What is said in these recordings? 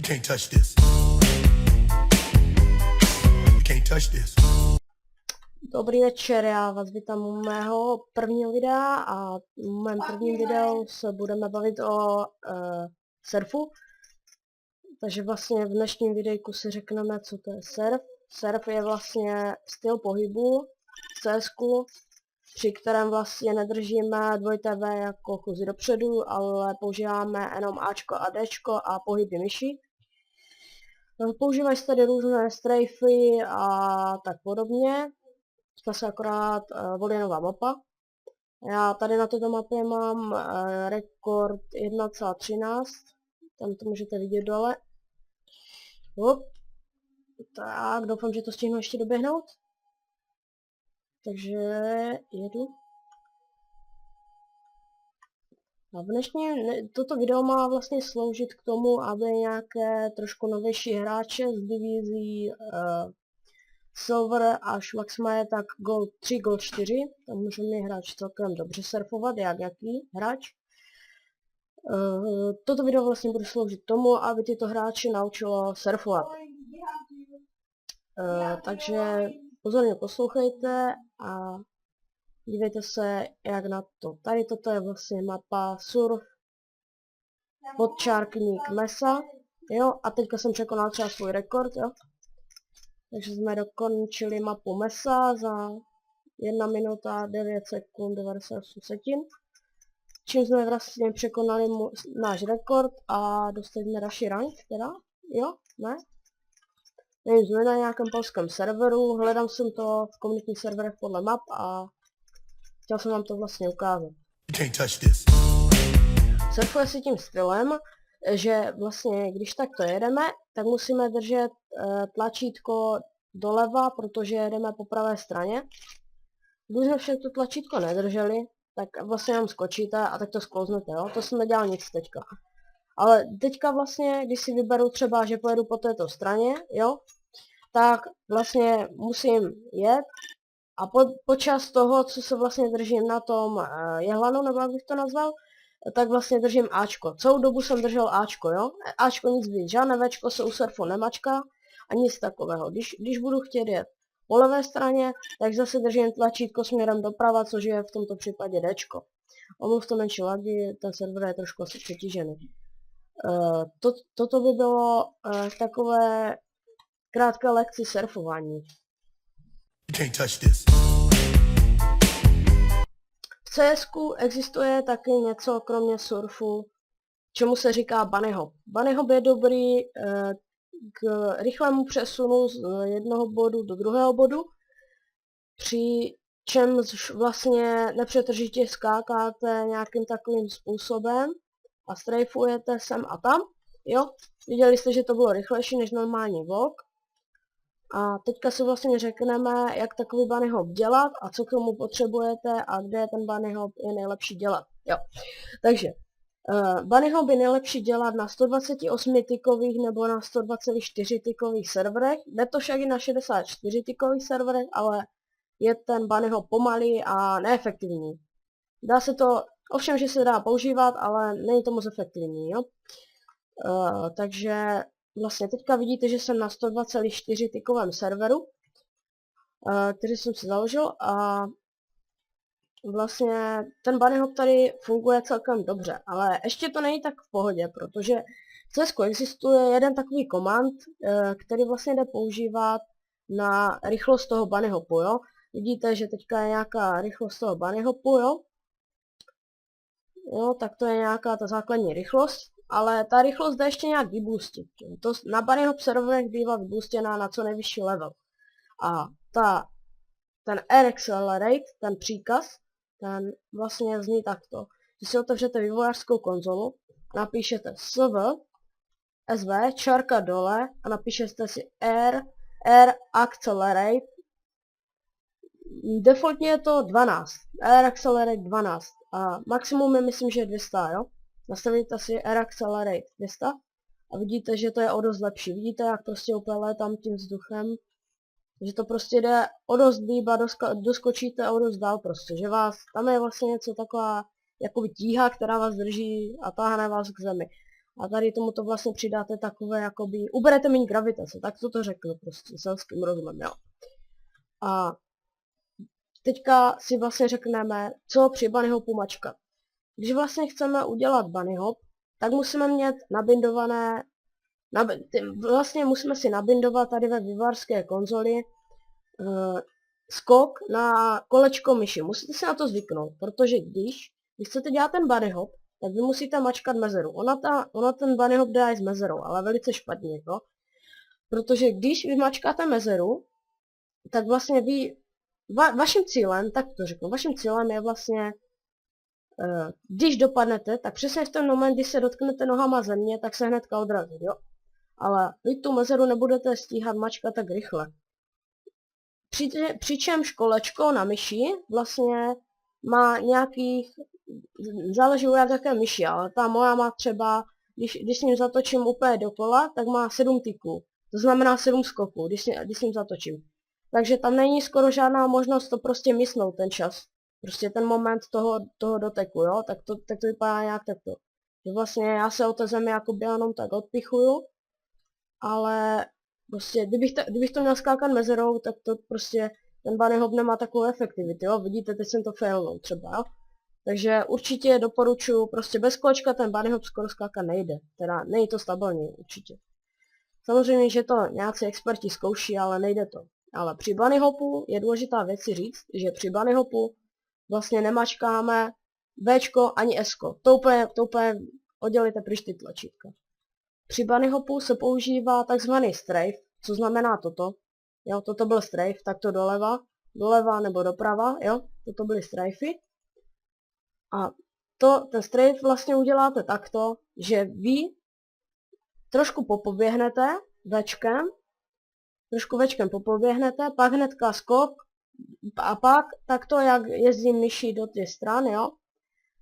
can't touch this. You can't touch this. Dobrý večer, já vás vítám u mého prvního videa a v mém prvním videu se budeme bavit o surfu. Takže vlastně v dnešním videjku si řekneme, co to je surf. Surf je vlastně styl pohybu v CSku, při kterém vlastně nedržíme 2V jako chůzi dopředu, ale používáme jenom Ačko a Dčko a pohyby myši. Používají se tady různé strafy a tak podobně. Zase akorát volí nová mapa. Já tady na této mapě mám rekord 1,13. Tam to můžete vidět dole. Hop. Tak, doufám, že to stihnu ještě doběhnout. Takže jedu. A toto video má vlastně sloužit k tomu, aby nějaké trošku novější hráče z divizí Silver až maximálně tak Gold 3, Gold 4, tam může mě hráč celkem dobře surfovat, jak jaký hráč. Toto video vlastně bude sloužit tomu, aby tyto hráče naučilo surfovat. Takže pozorně poslouchejte a dívejte se, jak na to. Tady toto je vlastně mapa surf podčárkník mesa, jo, a teďka jsem překonal třeba svůj rekord, jo. Takže jsme dokončili mapu mesa za 1 minuta 9 sekund 98 setin. Čím jsme vlastně překonali náš rekord a dostali jsme další rank, teda, jo, ne? Nevím, jsme na nějakém polském serveru, hledám jsem to v komunitních serverech podle map a chtěl jsem vám to vlastně ukázat. Surfuje si tím stylem, že vlastně když takto jedeme, tak musíme držet tlačítko doleva, protože jedeme po pravé straně. Když jsme však to tlačítko nedrželi, tak vlastně jenom skočíte a tak to sklouznete, jo? To jsem nedělal nic teďka. Ale teďka vlastně, když si vyberu třeba, že pojedu po této straně, jo, tak vlastně musím jet a počas toho, co se vlastně držím na tom jehlanu, nebo jak bych to nazval, tak vlastně držím Ačko. Celou dobu jsem držel Ačko, jo? Ačko nic víc, žádné Včko se u surfu nemačká a nic takového. Když budu chtět jet po levé straně, tak zase držím tlačítko směrem doprava, což je v tomto případě Dčko. Omluvte menší lagy, ten server je trošku asi přetížený. Toto by bylo takové krátké lekci surfování. V CSku existuje taky něco kromě surfu, čemu se říká bunny hop. Bunny hop je dobrý k rychlému přesunu z jednoho bodu do druhého bodu, přičemž vlastně nepřetržitě skákáte nějakým takovým způsobem a strajfujete sem a tam, jo. Viděli jste, že to bylo rychlejší než normální walk. A teďka si vlastně řekneme, jak takový bunny hop dělat a co k tomu potřebujete a kde ten bunny hop je nejlepší dělat. Jo. Takže bunny hop je nejlepší dělat na 128 tykových nebo na 102,4 tykových serverech. Jde to však i na 64 tykových serverech, ale je ten bunny hop pomalý a neefektivní. Dá se to, ovšem, že se dá používat, ale není to moc efektivní, jo. Takže vlastně teďka vidíte, že jsem na 102,4 tykovém serveru, který jsem si založil a vlastně ten bunny hop tady funguje celkem dobře, ale ještě to není tak v pohodě, protože v CSku existuje jeden takový komand, který vlastně jde používat na rychlost toho bunny hopu, jo. Vidíte, že teďka je nějaká rychlost toho bunny hopu, jo. Jo, tak to je nějaká ta základní rychlost. Ale ta rychlost jde ještě nějak vyboostit. To na bunny hop serverech bývá vyboostěná na co nejvyšší level. A ten Air Accelerate, ten příkaz, ten vlastně zní takto. Že si otevřete vývojářskou konzolu, napíšete SV, čárka dole a napíšete si Air Accelerate. Defaultně je to 12. Air Accelerate 12. A maximum je, myslím, že je 200, jo? Nastavíte si Air Accelerate 200 a vidíte, že to je o dost lepší. Vidíte, jak prostě úplně létám tím vzduchem. Že to prostě jde o dost líp a doskočíte o dost dál prostě. Že tam je vlastně něco taková jakoby tíha, která vás drží a táhne vás k zemi. A tady tomu to vlastně přidáte takové, jakoby, uberete méně gravitace, tak to řeknu prostě selským rozumem, jo. A teďka si vlastně řekneme, co při bunny hopu mačkat. Když vlastně chceme udělat bunny hop, tak musíme mít nabindované, vlastně musíme si nabindovat tady ve vývojářské konzoli skok na kolečko myši. Musíte si na to zvyknout, protože když chcete dělat ten bunny hop, tak vy musíte mačkat mezeru. Ona ten bunny hop dá i s mezerou, ale velice špatně, jo. Protože když vy mačkáte mezeru, tak vlastně vy, vaším cílem, tak to řeknu, vaším cílem je vlastně, když dopadnete, tak přesně v ten moment, kdy se dotknete nohama země, tak se hnedka odrazit, jo. Ale vy tu mezeru nebudete stíhat mačkat tak rychle. Přičemž kolečko na myši vlastně má nějakých, záleží jak jaké myši, ale ta moja má třeba, když s ním zatočím úplně dokola, tak má 7 tyků. To znamená 7 skoků, když s ním zatočím. Takže tam není skoro žádná možnost to prostě mysnout ten čas. Prostě ten moment toho doteku, jo, tak to vypadá nějak takto. Že vlastně já se od té země jako jenom tak odpichuju, ale prostě kdybych to měl skákat mezerou, tak to prostě ten bunny hop nemá takovou efektivitu, jo, vidíte, teď jsem to failnul třeba, jo. Takže určitě doporučuji, prostě bez kolečka ten bunny hop skoro skákat nejde, teda není to stabilní, určitě. Samozřejmě, že to nějací experti zkouší, ale nejde to. Ale při bunny hopu je důležitá věc si říct, že při bunny hopu vlastně nemačkáme Včko ani Sko. To úplně oddělíte pryč ty tlačítka. Při bunny hopu se používá takzvaný strafe, co znamená toto. Jo, toto byl strafe, tak to doleva nebo doprava, jo, toto byly strafey. A ten strafe vlastně uděláte takto, že vy trošku popoběhnete Včkem, popoběhnete, pak hnedka skok a pak takto, jak jezdím myší do těch stran, jo,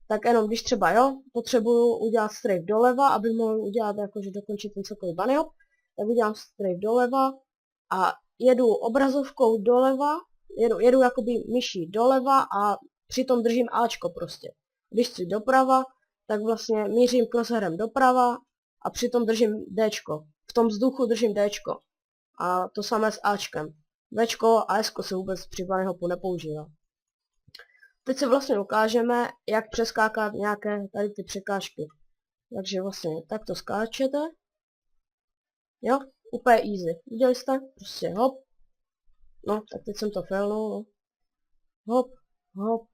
tak jenom když třeba, jo, potřebuju udělat strafe doleva, aby mohl udělat jakože dokončit ten celkový bunny hop, tak udělám strafe doleva a jedu obrazovkou doleva, jedu jakoby myší doleva a přitom držím Ačko prostě. Když chci doprava, tak vlastně mířím crosshairem doprava a přitom držím Dčko. V tom vzduchu držím Dčko. A to samé s Ačkem. Včko a Sko se vůbec při bunny hopu nepoužívá. Teď si vlastně ukážeme, jak přeskákat nějaké tady ty překážky. Takže vlastně takto skáčete. Jo, úplně easy. Viděli jste? Prostě hop. No, tak teď jsem to failnul, no. Hop, hop,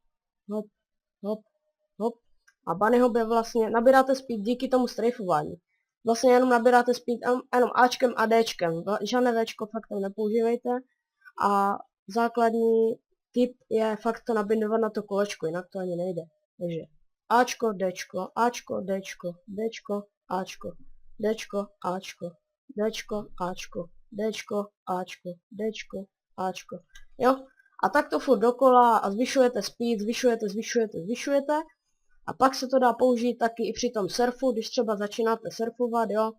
hop, hop, hop. A bunny hop je vlastně, nabíráte speed díky tomu strafování. Vlastně jenom nabíráte speed jenom Ačkem a Dčkem. Žádné Včko fakt tam nepoužívejte. A základní tip je fakt to nabindovat na to kolečko, jinak to ani nejde. Takže Ačko, Dčko, Ačko, Dčko, Dčko, Ačko, Dčko, Ačko, Dčko, Ačko, Dčko, Ačko, Dčko, Ačko. Jo? A tak to furt dokola a zvyšujete speed, zvyšujete. A pak se to dá použít taky i při tom surfu, když třeba začínáte surfovat, jo,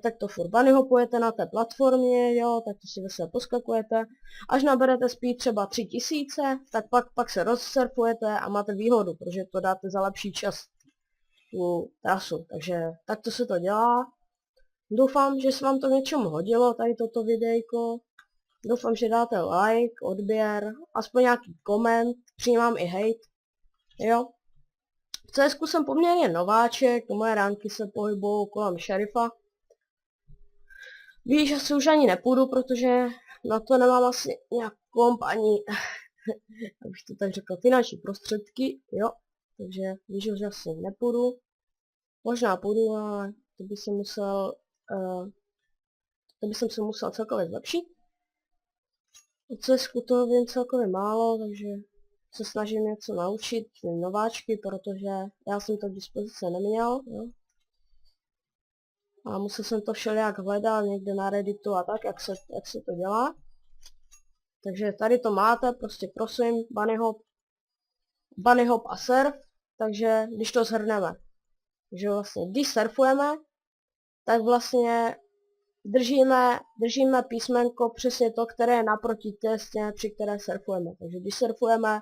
tak to furt bunny hopujete na té platformě, jo, tak to si vesele poskakujete. Až naberete speed třeba 3000, tak pak se rozsurfujete a máte výhodu, protože to dáte za lepší čas tu trasu. Takže takto se to dělá. Doufám, že se vám to něčemu hodilo, tady toto videjko. Doufám, že dáte like, odběr, aspoň nějaký koment, přijímám i hate, jo. V CSku jsem poměrně nováček, moje ranky se pohybují kolem šerifa. Víš, že si už ani nepůjdu, protože na to nemám asi nějak komp ani, abych to tak řekl, finanční prostředky, jo. Takže víš, že asi nepůjdu. Možná půjdu, ale to by jsem se musel celkově zlepšit. O CSku toho vím celkově málo, takže se snažím něco naučit nováčky, protože já jsem to k dispozici neměl, jo. A musel jsem to všelijak hledat někde na Redditu a tak, jak se to dělá. Takže tady to máte, prostě prosím, bunny hop a surf, takže když to shrneme. Takže vlastně, když surfujeme, tak vlastně držíme písmenko přesně to, které je naproti té stěně, při které surfujeme. Takže když surfujeme,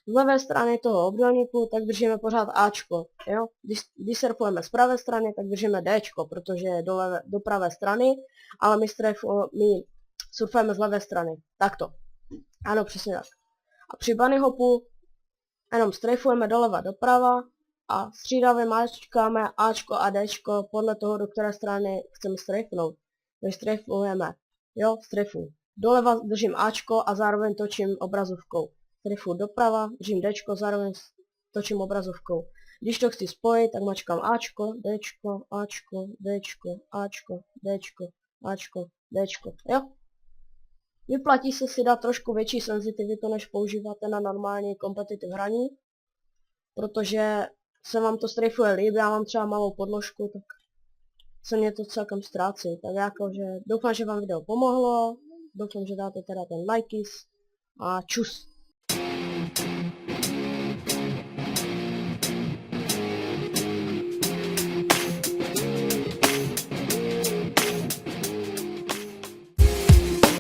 z levé strany toho obdélníku, tak držíme pořád Ačko, jo. Když surfujeme z pravé strany, tak držíme Dčko, protože je do pravé strany, ale my surfujeme z levé strany. Takto. Ano, přesně tak. A při bunny hopu jenom strajfujeme doleva doprava a střídavě máčkáme Ačko a Dčko podle toho, do které strany chceme strajfnout. Takže strajfujeme, jo, strajfuji. Doleva držím Ačko a zároveň točím obrazovkou. Strajfuji doprava, držím Dčko, zároveň točím obrazovkou. Když to chci spojit, tak mačkám Ačko, Dčko, Ačko, Dčko, Ačko, Dčko, Ačko, Dčko, jo. Vyplatí se si dát trošku větší senzitivitu, než používáte na normální kompetitiv hraní, protože se vám to strajfuje líp, já mám třeba malou podložku, tak se mě to celkem ztrácí. Tak jakože doufám, že vám video pomohlo, doufám, že dáte teda ten like a čus.